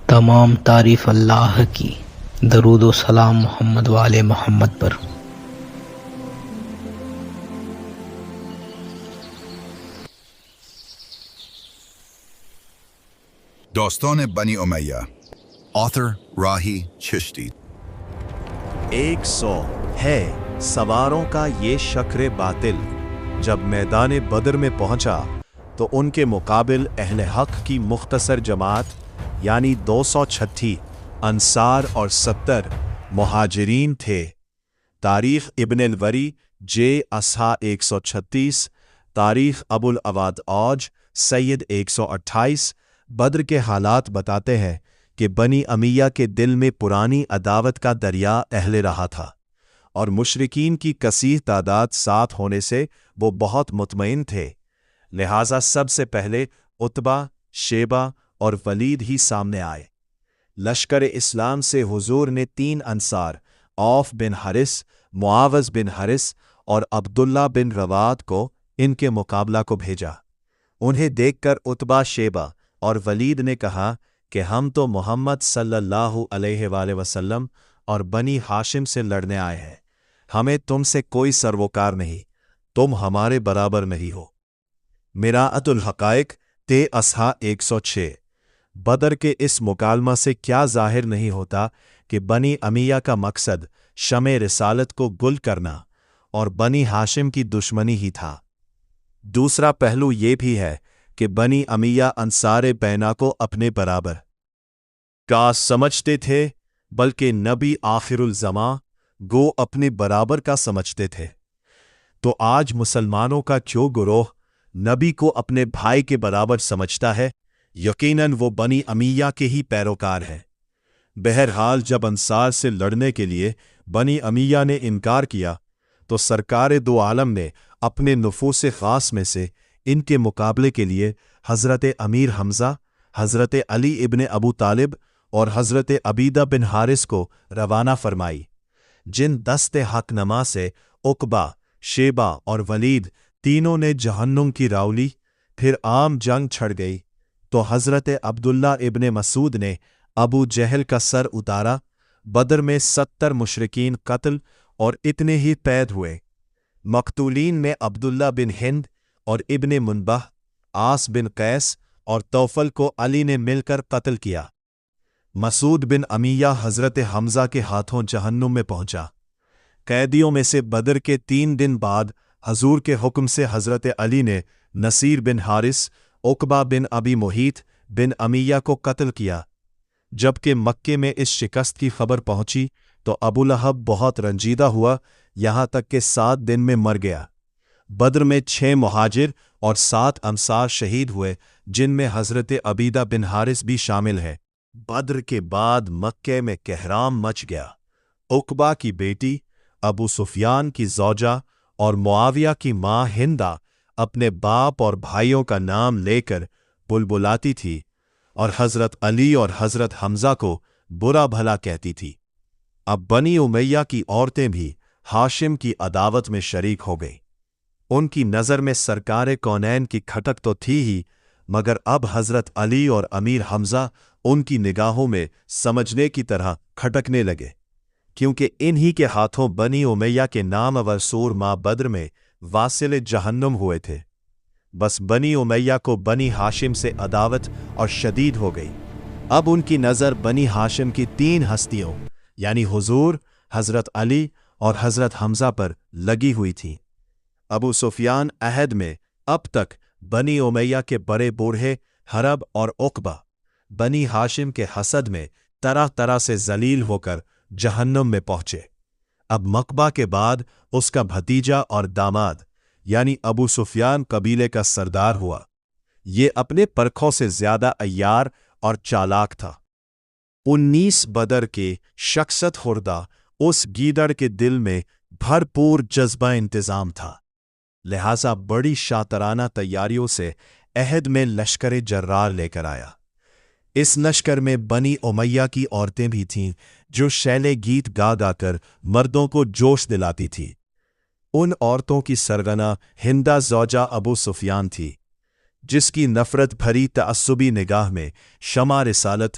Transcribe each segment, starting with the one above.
تمام تعریف اللہ کی، درود و سلام محمد والے محمد پر۔ داستان بنی امیہ، آتھر راہی چشتی۔ 100 ہے سواروں کا یہ شکر باطل جب میدان بدر میں پہنچا تو ان کے مقابل اہل حق کی مختصر جماعت یعنی 236 انصار اور 70 مہاجرین تھے۔ تاریخ ابن الوری جے اصحا 136، تاریخ ابو الاواد اوج سید 128۔ بدر کے حالات بتاتے ہیں کہ بنی امیہ کے دل میں پرانی عداوت کا دریا اہل رہا تھا اور مشرکین کی کثیر تعداد ساتھ ہونے سے وہ بہت مطمئن تھے، لہٰذا سب سے پہلے عتبہ، شیبہ اور ولید ہی سامنے آئے۔ لشکر اسلام سے حضور نے 3 انصار عوف بن حارث، معاوض بن حارث اور عبداللہ بن رواد کو ان کے مقابلہ کو بھیجا۔ انہیں دیکھ کر عتبہ، شیبہ اور ولید نے کہا کہ ہم تو محمد صلی اللہ علیہ وآلہ وسلم اور بنی ہاشم سے لڑنے آئے ہیں، ہمیں تم سے کوئی سروکار نہیں، تم ہمارے برابر نہیں ہو۔ مراعۃ الحقائق تے اصحا 106۔ بدر کے اس مکالمہ سے کیا ظاہر نہیں ہوتا کہ بنی امیہ کا مقصد شمع رسالت کو گل کرنا اور بنی ہاشم کی دشمنی ہی تھا۔ دوسرا پہلو یہ بھی ہے کہ بنی امیہ انصار بینا کو اپنے برابر کا سمجھتے تھے، بلکہ نبی آخر الزماں گو اپنے برابر کا سمجھتے تھے۔ تو آج مسلمانوں کا جو گروہ نبی کو اپنے بھائی کے برابر سمجھتا ہے، یقیناً وہ بنی امیہ کے ہی پیروکار ہیں۔ بہرحال جب انصار سے لڑنے کے لیے بنی امیہ نے انکار کیا تو سرکار دو عالم نے اپنے نفوس خاص میں سے ان کے مقابلے کے لیے حضرت امیر حمزہ، حضرت علی ابن ابو طالب اور حضرت عبیدہ بن حارث کو روانہ فرمائی، جن دست حق نما سے عقبہ، شیبہ اور ولید تینوں نے جہنم کی راو لی۔ پھر عام جنگ چھڑ گئی تو حضرت عبداللہ ابن مسعود نے ابو جہل کا سر اتارا۔ بدر میں 70 مشرکین قتل اور اتنے ہی قید ہوئے۔ مقتولین میں عبداللہ بن ہند اور ابن منبہ، عاص بن قیس اور توفل کو علی نے مل کر قتل کیا۔ مسعود بن امیہ حضرت حمزہ کے ہاتھوں جہنم میں پہنچا۔ قیدیوں میں سے بدر کے 3 دن بعد حضور کے حکم سے حضرت علی نے نصیر بن حارث، عقبہ بن ابی محیط بن امیہ کو قتل کیا۔ جبکہ مکے میں اس شکست کی خبر پہنچی تو ابو لہب بہت رنجیدہ ہوا، یہاں تک کہ 7 دن میں مر گیا۔ بدر میں 6 مہاجر اور 7 انصار شہید ہوئے، جن میں حضرت عبیدہ بن حارث بھی شامل ہے۔ بدر کے بعد مکے میں کہرام مچ گیا۔ عقبہ کی بیٹی، ابو سفیان کی زوجہ اور معاویہ کی ماں ہندہ اپنے باپ اور بھائیوں کا نام لے کر بلبلاتی تھی اور حضرت علی اور حضرت حمزہ کو برا بھلا کہتی تھی۔ اب بنی امیہ کی عورتیں بھی ہاشم کی عداوت میں شریک ہو گئیں۔ ان کی نظر میں سرکار کونین کی کھٹک تو تھی ہی، مگر اب حضرت علی اور امیر حمزہ ان کی نگاہوں میں سمجھنے کی طرح کھٹکنے لگے، کیونکہ انہی کے ہاتھوں بنی امیہ کے نامور سور ماہ بدر میں واصل جہنم ہوئے تھے۔ بس بنی امیہ کو بنی ہاشم سے عداوت اور شدید ہو گئی۔ اب ان کی نظر بنی ہاشم کی 3 ہستیوں یعنی حضور، حضرت علی اور حضرت حمزہ پر لگی ہوئی تھی۔ ابو سفیان عہد میں اب تک بنی امیہ کے بڑے بوڑھے حرب اور عقبہ بنی ہاشم کے حسد میں طرح طرح سے ذلیل ہو کر جہنم میں پہنچے۔ اب مقبہ کے بعد اس کا بھتیجا اور داماد یعنی ابو سفیان قبیلے کا سردار ہوا۔ یہ اپنے پرکھوں سے زیادہ عیار اور چالاک تھا۔ 19 بدر کے شخصت خوردہ اس گیدڑ کے دل میں بھرپور جذبہ انتظام تھا، لہٰذا بڑی شاطرانہ تیاریوں سے عہد میں لشکر جرار لے کر آیا۔ اس لشکر میں بنی امیہ کی عورتیں بھی تھیں جو شیلے گیت گا گا کر مردوں کو جوش دلاتی تھی۔ ان عورتوں کی سرگنا ہندہ زوجہ ابو سفیان تھی، جس کی نفرت بھری تعصبی نگاہ میں شمع رسالت،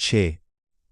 6।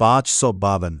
552।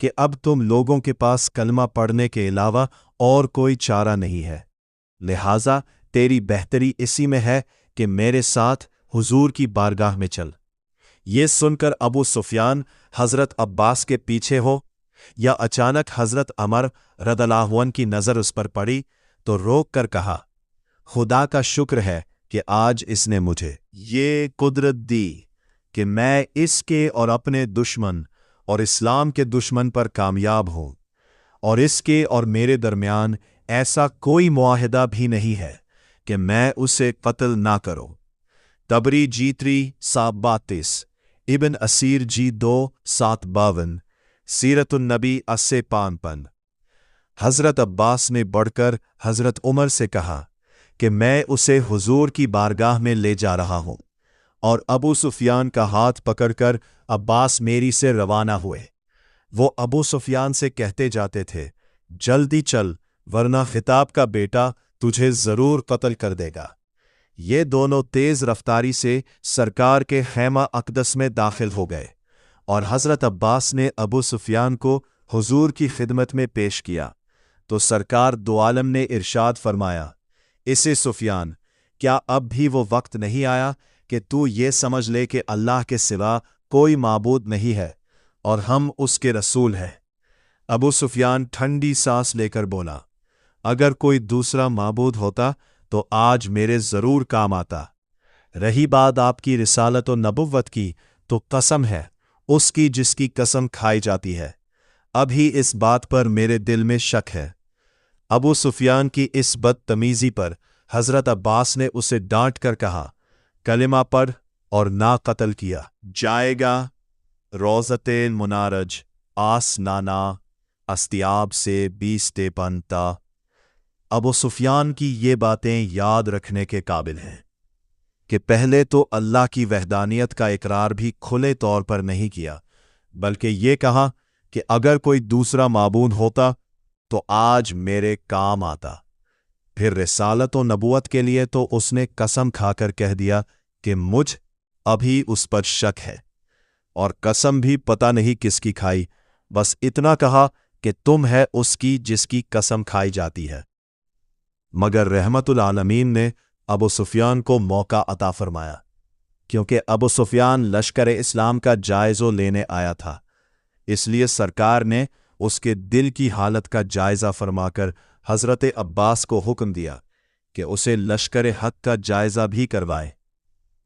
کہ اب تم لوگوں کے پاس کلمہ پڑھنے کے علاوہ اور کوئی چارہ نہیں ہے، لہٰذا تیری بہتری اسی میں ہے کہ میرے ساتھ حضور کی بارگاہ میں چل۔ یہ سن کر ابو سفیان حضرت عباس کے پیچھے ہو یا اچانک حضرت عمر رضی اللہ عنہ کی نظر اس پر پڑی تو روک کر کہا، خدا کا شکر ہے کہ آج اس نے مجھے یہ قدرت دی کہ میں اس کے اور اپنے دشمن اور اسلام کے دشمن پر کامیاب ہوں، اور اس کے اور میرے درمیان ایسا کوئی معاہدہ بھی نہیں ہے کہ میں اسے قتل نہ کروں۔ تبری جی 3 732، ابن اسیر جی 2 752، سیرت النبی 80 حضرت عباس نے بڑھ کر حضرت عمر سے کہا کہ میں اسے حضور کی بارگاہ میں لے جا رہا ہوں، اور ابو سفیان کا ہاتھ پکڑ کر عباس میری سے روانہ ہوئے۔ وہ ابو سفیان سے کہتے جاتے تھے، جلدی چل ورنہ خطاب کا بیٹا تجھے ضرور قتل کر دے گا۔ یہ دونوں تیز رفتاری سے سرکار کے خیمہ اقدس میں داخل ہو گئے، اور حضرت عباس نے ابو سفیان کو حضور کی خدمت میں پیش کیا تو سرکار دو عالم نے ارشاد فرمایا، اسے سفیان، کیا اب بھی وہ وقت نہیں آیا کہ تو یہ سمجھ لے کہ اللہ کے سوا کوئی معبود نہیں ہے اور ہم اس کے رسول ہیں؟ ابو سفیان ٹھنڈی سانس لے کر بولا، اگر کوئی دوسرا معبود ہوتا تو آج میرے ضرور کام آتا۔ رہی بات آپ کی رسالت و نبوت کی تو قسم ہے اس کی جس کی قسم کھائی جاتی ہے، ابھی اس بات پر میرے دل میں شک ہے۔ ابو سفیان کی اس بدتمیزی پر حضرت عباس نے اسے ڈانٹ کر کہا، کلمہ پڑھ اور نہ قتل کیا جائے گا۔ روزت المنارج آس نانا استیاب سے 20 تا۔ ابو سفیان کی یہ باتیں یاد رکھنے کے قابل ہیں کہ پہلے تو اللہ کی وحدانیت کا اقرار بھی کھلے طور پر نہیں کیا، بلکہ یہ کہا کہ اگر کوئی دوسرا معبود ہوتا تو آج میرے کام آتا۔ پھر رسالت و نبوت کے لیے تو اس نے قسم کھا کر کہہ دیا کہ مجھ ابھی اس پر شک ہے، اور قسم بھی پتہ نہیں کس کی کھائی، بس اتنا کہا کہ تم ہے اس کی جس کی قسم کھائی جاتی ہے۔ مگر رحمت العالمین نے ابو سفیان کو موقع عطا فرمایا، کیونکہ ابو سفیان لشکر اسلام کا جائزہ لینے آیا تھا، اس لیے سرکار نے اس کے دل کی حالت کا جائزہ فرما کر حضرت عباس کو حکم دیا کہ اسے لشکر حق کا جائزہ بھی کروائے۔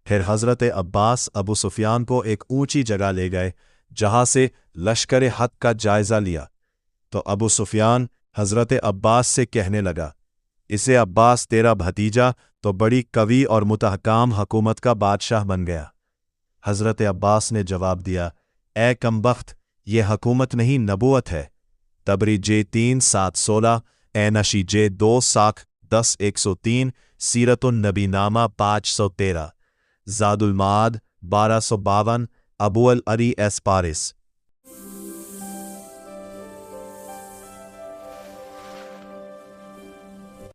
پھر حضرت عباس ابو سفیان کو ایک اونچی جگہ لے گئے جہاں سے لشکر حق کا جائزہ لیا، تو ابو سفیان حضرت عباس سے کہنے لگا، اسے عباس تیرا بھتیجا تو بڑی قوی اور مستحکم حکومت کا بادشاہ بن گیا۔ حضرت عباس نے جواب دیا، اے کمبخت، یہ حکومت نہیں نبوت ہے۔ تبری جے 3 716، اے نشی جے 2 ساکھ 10 103، سیرت النبی نامہ 513، زاد المعاد 1252، ابو العری ایس پارس۔